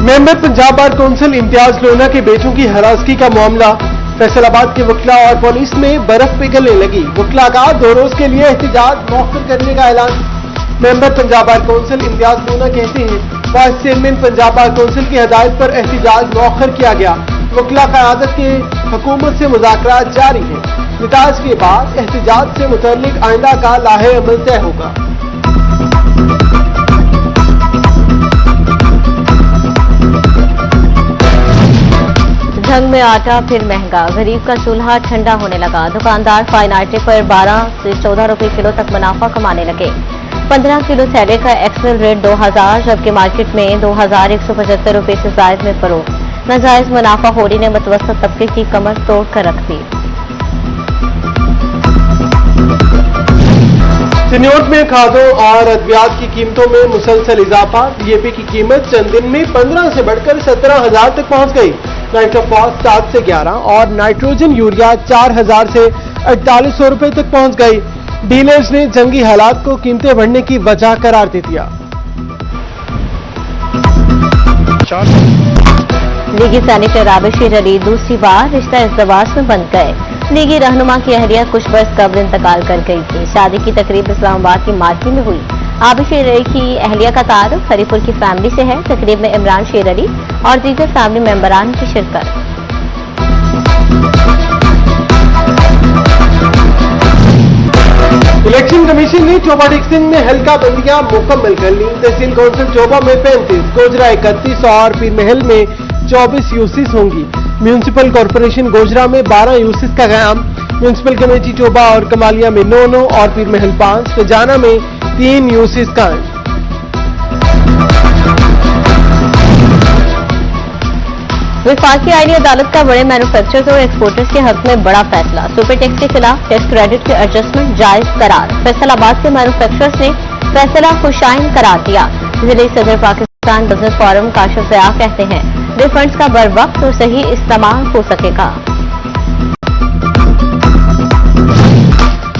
Member Punjab bar council Imtiaz लोना के बेटों की हरासगी का मामला। फैसलाबाद के वकला और पुलिस में बर्फ पिघलने लगी। वकला का 2 रोज के लिए एहतजाज मौखर करने का ऐलान। Member Punjab bar council Imtiaz लोना कहते हैं vice chairman Punjab bar council की हदायत पर एहतजाज मौखर किया गया। वकला क़यादत के हुकूमत से मुज़ाकरात जारी है। निताज के बाद एहतजाज से मुतल्लिक आइंदा का लाहे अमल तय होगा। जंग में आटा फिर महंगा, गरीब का चूल्हा ठंडा होने लगा। दुकानदार फाइन आटे पर 12 से 14 रुपए किलो तक मुनाफा कमाने लगे। 15 किलो थैले का एक्सेल रेट 2000, जबकि मार्केट में 2175 रुपए से जायद में फरोख्त। नाजायज मुनाफा होरी ने मुतवस्सत तबके की कमर तोड़ कर रख दी। सिन्योट में खादों और अद्वियात की कीमतों में मुसलसल इजाफा। डीएपी की कीमत चंद दिन में 15 से बढ़कर 17,000 तक पहुंच गई। नाइट्रोफॉस 7 से 11 और नाइट्रोजन यूरिया 4000 से 4800 रुपए तक पहुंच गई। डीलर्स ने जंगी हालात को कीमतें बढ़ने की वजह करार दे दिया। लीगी सेनेटर आबिशीर अली दूसरी बार रिश्ता इज़्दिवाज में बंध गए। लीगी रहनुमा की अहलिया कुछ बरस कब्ल इंतकाल कर गई थी। शादी की तकरीब इस्लामाबाद की मार्की में हुई। आबिशीर अली की अहलिया का तारुफ हरीपुर की फैमिली से है। तकरीब में इमरान शेर अली और दीगर फैमिली मेंबरान की शिरकत। इलेक्शन कमीशन ने चोबा डिक्सन में हल्का बंदियां मुकम्मल कर ली। तहसील कौंसिल चोबा में 35, गोजरा 31 और पीर महल में 24 यूसीस होंगी। म्यूनिसिपल कॉरपोरेशन गोजरा में 12 यूसीस का क़याम। म्यूनिसिपल कमेटी चोबा और कमालिया में 9 और पीर महल 5, फजाना में 3 यूसीस कायम। वफाकी आईनी अदालत का बड़े मैन्युफैक्चरर्स और एक्सपोर्टर्स के हक में बड़ा फैसला। सुपर टैक्स के खिलाफ टैक्स क्रेडिट के एडजस्टमेंट जायज करार। फैसलाबाद के मैन्युफैक्चरर्स ने फैसला खुशाइन करार दिया। जिले सदर पाकिस्तान बिजनेस फोरम काशिफ ज़िया कहते हैं रिफंड्स का बर वक्त और सही इस्तेमाल हो सकेगा।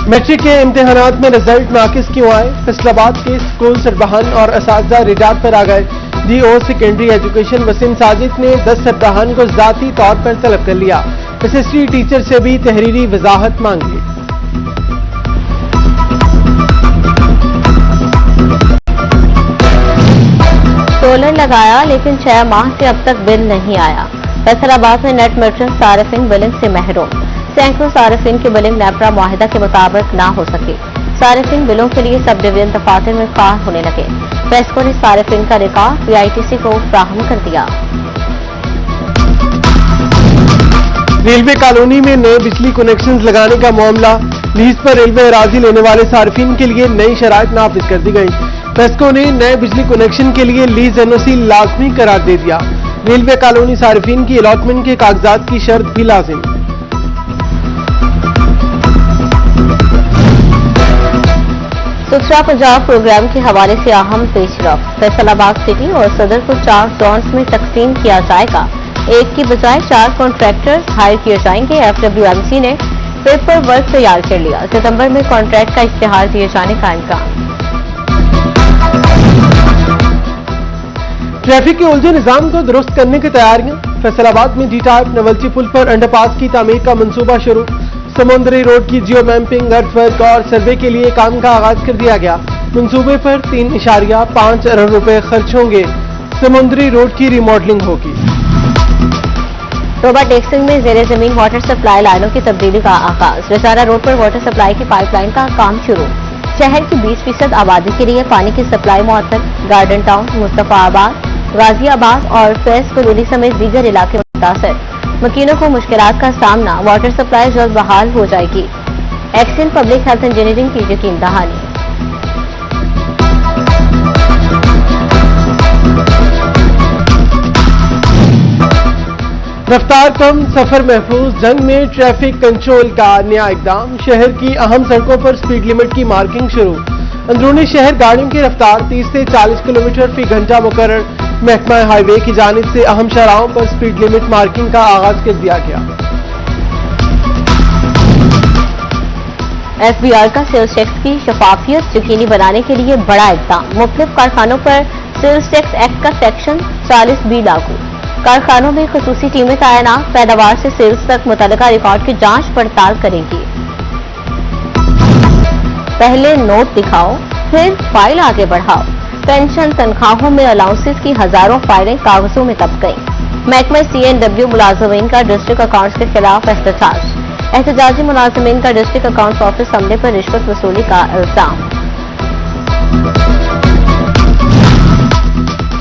मैट्रिक के इम्तिहानात में रिजल्ट नाकिस क्यों आए? फैसलाबाद के स्कूल सरबराहान और असातिज़ा रिजात पर आ गए। DO secondary education Waseem Sajid ने 10 सरबराहान को ज़ाती तौर पर तलब कर लिया। एसएसटी टीचर से भी तहरीरी वजाहत मांगी। सोलर लगाया लेकिन 6 माह से अब तक बिल नहीं आया। फैसलाबाद में नेट मर्चेंट सारिफिन बिलिंग से महरूम। सैकड़ों सारिफिन की बिलिंग नेपरा मुआहिदा के मुताबिक ना हो सकी। सारिफिन बिलों के लिए सब डिवीजन दफातर में कार होने लगे। फेस्को ने सारिफिन का रिकॉर्ड पीआईटीसी को फराहम कर दिया। रेलवे कॉलोनी में नए बिजली कनेक्शन लगाने का मामला। लीज पर रेलवे अराजी लेने वाले सार्फिन के लिए नई शराइत नाफिज कर दी गई। फेस्को ने नए बिजली कनेक्शन के लिए लीज एनओसी लाजमी करार दे दिया। रेलवे कॉलोनी सार्फिन की अलॉटमेंट के कागजात की शर्त भी लाजिम। दूसरा पंजाब प्रोग्राम के हवाले से अहम पेशरफ। फैसलाबाद सिटी और सदर को 4 जोन्स में तकसीम किया जाएगा। एक की बजाय 4 कॉन्ट्रैक्टर्स हायर किए जाएंगे। एफडब्ल्यूएमसी ने पेपर वर्क तैयार कर लिया। सितंबर में कॉन्ट्रैक्ट का इश्तिहार दिए जाने का इम्कान। ट्रैफिक के उलझे निजाम को दुरुस्त करने की तैयारियां। फैसलाबाद में डी टाइप नवलची पुल पर अंडरपास की तामीर का मंसूबा शुरू। समुद्री रोड की जियो मैपिंग, अर्थवर्क और सर्वे के लिए काम का आगाज कर दिया गया। मंसूबे पर 3.5 अरब रुपए खर्च होंगे। समुद्री रोड की रिमॉडलिंग होगी। चोबा टेक्सिंग में जेर जमीन वाटर सप्लाई लाइनों की तब्दीली का आगाज। रसारा रोड पर वाटर सप्लाई की पाइपलाइन का काम शुरू। शहर की 20% आबादी के लिए पानी की सप्लाई मुअत्तल। गार्डन टाउन, मुस्तफाबाद, गाजियाबाद और फैज कुरूली समेत दीगर इलाके मुतासर। मकीनों को मुश्किलात का सामना। वाटर सप्लाई जल्द बहाल हो जाएगी। एक्सन पब्लिक हेल्थ इंजीनियरिंग की यकीन दहानी। रफ्तार कम, सफर महफूज। जंग में ट्रैफिक कंट्रोल का नया इकदाम। शहर की अहम सड़कों पर स्पीड लिमिट की मार्किंग शुरू। अंदरूनी शहर गाड़ियों की रफ्तार 30 से 40 किलोमीटर फी घंटा मुकर्रर। महकमा हाईवे की जानिब से अहम शहराहों पर स्पीड लिमिट मार्किंग का आगाज कर दिया गया। एफबीआर का सेल्स टैक्स की शफाफियत यकीनी बनाने के लिए बड़ा इक़दाम। मुख्तलिफ कारखानों पर सेल्स टैक्स एक्ट का सेक्शन 40B लागू। कारखानों में खसूसी टीमें तैनात, पैदावार से सेल्स तक मुतल्लिका रिकॉर्ड की जांच पड़ताल करेंगी। पहले नोट दिखाओ, फिर फाइल आगे बढ़ाओ। पेंशन तनख्वाहों में अलाउंसेस की हजारों फाइलें कागजों में दब गईं। महकमा CNW मुलाजमीन का डिस्ट्रिक्ट अकाउंट्स के खिलाफ एहतजाज। एहतजाजी मुलाजमीन का डिस्ट्रिक्ट अकाउंट्स ऑफिस हमले पर रिश्वत वसूली का इल्जाम।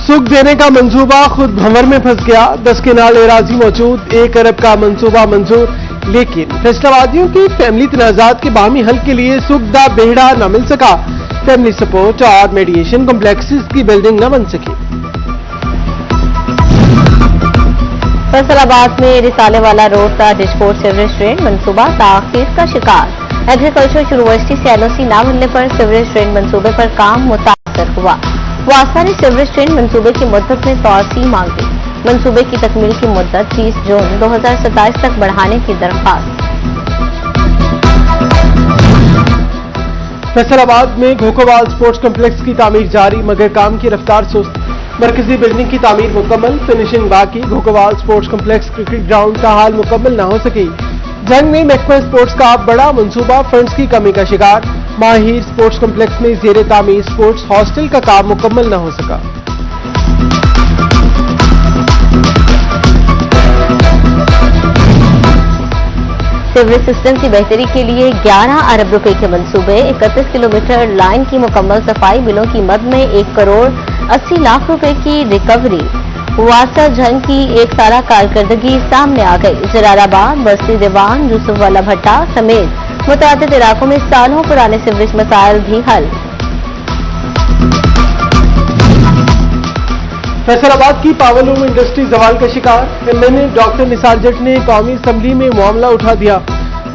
सुख देने का मंसूबा खुद भंवर में फंस गया। 10 केनाल एराजी मौजूद, 1 अरब का मंसूबा मंजूर, लेकिन फैसलाबादियों की फैमिली तनाजात के बाहमी हल के लिए सुखदा बेहड़ा न मिल सका। फैमिली सपोर्ट और मेडिएशन कॉम्प्लेक्सेस की बिल्डिंग न बन सकी। फैसलाबाद में रिसाले वाला रोड का डिस्पोर्ट सीवरेज ट्रेन मंसूबा ताखीर का शिकार। एग्रीकल्चर यूनिवर्सिटी से NOC न मिलने पर सीवरेज ट्रेन मंसूबे पर काम मुतासर हुआ। वासा ने सीवरेज ट्रेन मंसूबे की मुद्दत में तौसीह मांगी। मंसूबे की तकमील की मुद्दत 30 जून 2027 तक बढ़ाने की दरख्वास्त। फैसलाबाद में घोकोवाल स्पोर्ट्स कॉम्प्लेक्स की तामीर जारी, मगर काम की रफ्तार सुस्त। मरकजी बिल्डिंग की तामीर मुकम्मल, फिनिशिंग बाकी। घोकोवाल स्पोर्ट्स कॉम्प्लेक्स क्रिकेट ग्राउंड का हाल मुकम्मल न हो सकी। जंग में महकमा स्पोर्ट्स का बड़ा मंसूबा फंड्स की कमी का शिकार। माहिर स्पोर्ट्स कॉम्प्लेक्स में जेर तामीर स्पोर्ट्स हॉस्टल का काम मुकम्मल न हो सका। सीवरेज सिस्टम की बेहतरी के लिए 11 अरब रुपए के मंसूबे। 31 किलोमीटर लाइन की मुकम्मल सफाई, बिलों की मद में 1 करोड़ 80 लाख रुपए की रिकवरी। वासा जंग की 1 साला कारकर्दगी सामने आ गई। जलालाबाद, बस्ती दीवान, यूसुफ वाला भट्टा समेत मुतअद्दिद इलाकों में सालों पुराने सीवरेज मसाइल भी हल। फैसलाबाद की पावरलूम इंडस्ट्री जवाल का शिकार। MNA डॉक्टर निसार जट ने कौमी असम्बली में मामला उठा दिया।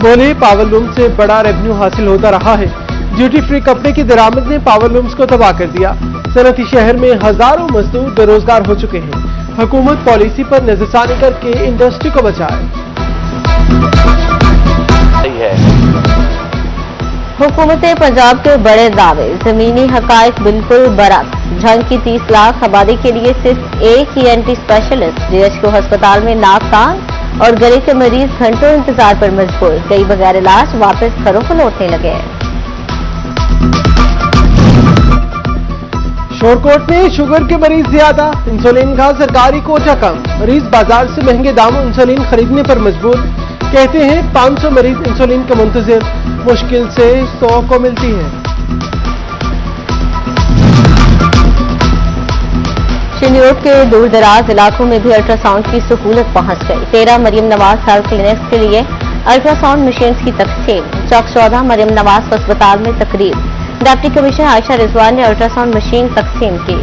बोले, पावरलूम से बड़ा रेवेन्यू हासिल होता रहा है। ड्यूटी फ्री कपड़े की दरामद ने पावरलूम्स को तबाह कर दिया। सनती शहर में हजारों मजदूर बेरोजगार हो चुके हैं। हुकूमत पॉलिसी पर नजरसानी करके इंडस्ट्री को बचाए। हुकूमत पंजाब के बड़े दावे, जमीनी हकायक बिल्कुल बरक्स। झंग की 30 लाख आबादी के लिए सिर्फ एक ही ENT स्पेशलिस्ट। DHQ अस्पताल में नाक, कान और गले के मरीज घंटों इंतजार पर मजबूर। कई बगैर इलाज वापस घरों को लौटने लगे। शोरकोट में शुगर के मरीज ज्यादा, इंसुलिन का सरकारी कोटा कम। मरीज बाजार से महंगे दामों इंसुलिन खरीदने पर मजबूर। कहते हैं 500 मरीज इंसुलिन के मुंतजिर, मुश्किल से 100 को मिलती है। चिन्योट के दूर दराज इलाकों में भी अल्ट्रासाउंड की सहूलत पहुंच गई। 13 मरियम नवाज हेल्थ क्लिनिक्स के लिए अल्ट्रासाउंड मशीन्स की तकसीम। चौक 14 मरियम नवाज अस्पताल में तकरीब। डिप्टी कमिश्नर आयशा रिजवान ने अल्ट्रासाउंड मशीन तकसीम की।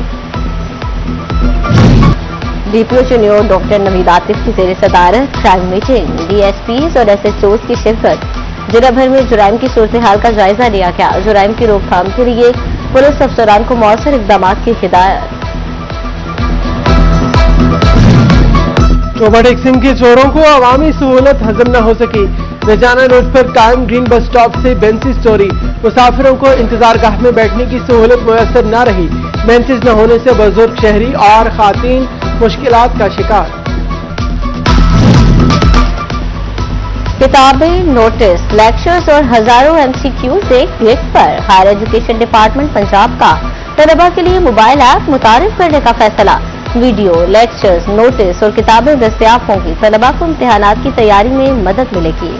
DPO चिन्योट डॉक्टर नवीद आतिफ की जेर सदारत क्राइम मीटिंग। DSPs और SHOs की शिरकत। जिला भर में जुराइम की सूरत हाल का जायजा लिया गया। जुराइम की रोकथाम के लिए पुलिस अफसरान को मौसर इकदाम की हिदायत। ओवरटेक्सिंग के चोरों को अवामी सहूलत हजम न हो सकी। रजाना रोड पर कायम ग्रीन बस स्टॉप से बेंचेस चोरी। मुसाफिरों को इंतजार गाह में बैठने की सहूलत मुयसर न रही। बेंचेस न होने से बुजुर्ग शहरी और खातीन मुश्किलात का शिकार। किताबें, नोटिस, लेक्चर्स और हजारों MCQs एक क्लिक पर। हायर एजुकेशन डिपार्टमेंट पंजाब का तलबा के लिए मोबाइल ऐप मुतारिफ करने का फैसला। वीडियो, लेक्चर्स, नोटिस और किताबें दस्तयाब होंगी। तलबा को इम्तिहानात की तैयारी में मदद मिलेगी।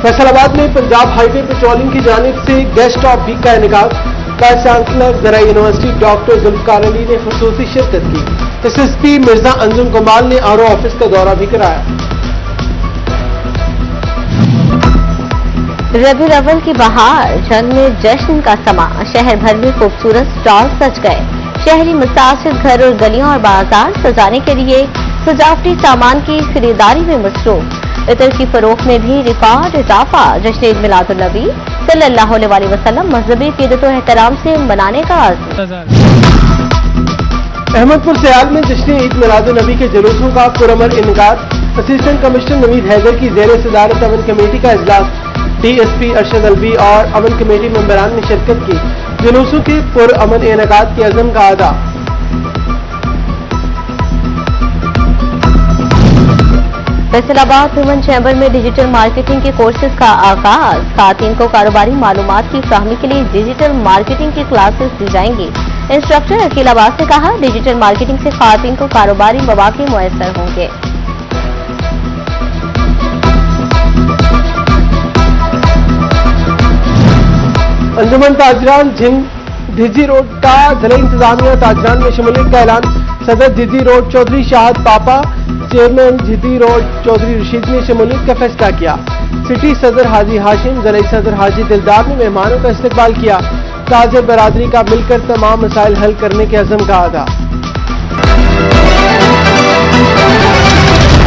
फैसलाबाद में पंजाब हाईवे पेट्रोलिंग की जानिब से गेस्ट ऑफ वीक का इनेकाद। वाइस चांसलर ज़रा यूनिवर्सिटी डॉक्टर जुल्फकार अली ने खुसूसी शिरकत की। SSP मिर्जा अंजुम कमाल ने RO ऑफिस का दौरा भी कराया। रबीउल अव्वल की बहार, जंग में जश्न का समा। शहर भर में खूबसूरत स्टॉल सज गए। शहरी मुसाफिर घर और गलियां और बाजार सजाने के लिए सजावटी सामान की खरीदारी में मसरूफ। इतर की फरोख्त में भी रिकॉर्ड इजाफा। जश्न ईद मिलादुन नबी सल्लल्लाहु अलैहि वसल्लम मजहबी क़ीदत और एहतराम से मनाने का आज़म। अहमदपुर सियाल में जश्न ईद मिलादुन नबी के जुलूसों का पुरअमन इनकार। असिस्टेंट कमिश्नर नवीद हैदर की जेर सदारत अमन कमेटी का इजलास। DSP ارشد الوی اور امن کمیٹی ممبران نے شرکت کی. جلوسوں کے پرامن انعقاد کے عزم کا ادا. فیصل آباد ویمن چیمبر میں ڈیجیٹل مارکیٹنگ کے کورسز کا آغاز. خواتین کو کاروباری معلومات کی فراہمی کے لیے ڈیجیٹل مارکیٹنگ کی کلاسز دی جائیں گی. انسٹرکٹر عقیل عباس نے کہا ڈیجیٹل مارکیٹنگ سے خواتین کو کاروباری مواقع میسر ہوں گے. انجمن تاجران جھنگ جھجی روڈ کا ضلع انتظامیہ تاجران میں شمولیت کا اعلان. صدر جھجی روڈ چودھری شاہد پاپا، چیئرمین جھجی روڈ چودھری رشید نے شمولیت کا فیصلہ کیا. سٹی صدر حاجی ہاشم، ضلعی صدر حاجی دلدار نے مہمانوں کا استقبال کیا. تاجر برادری کا مل کر تمام مسائل حل کرنے کے عزم کا ادا.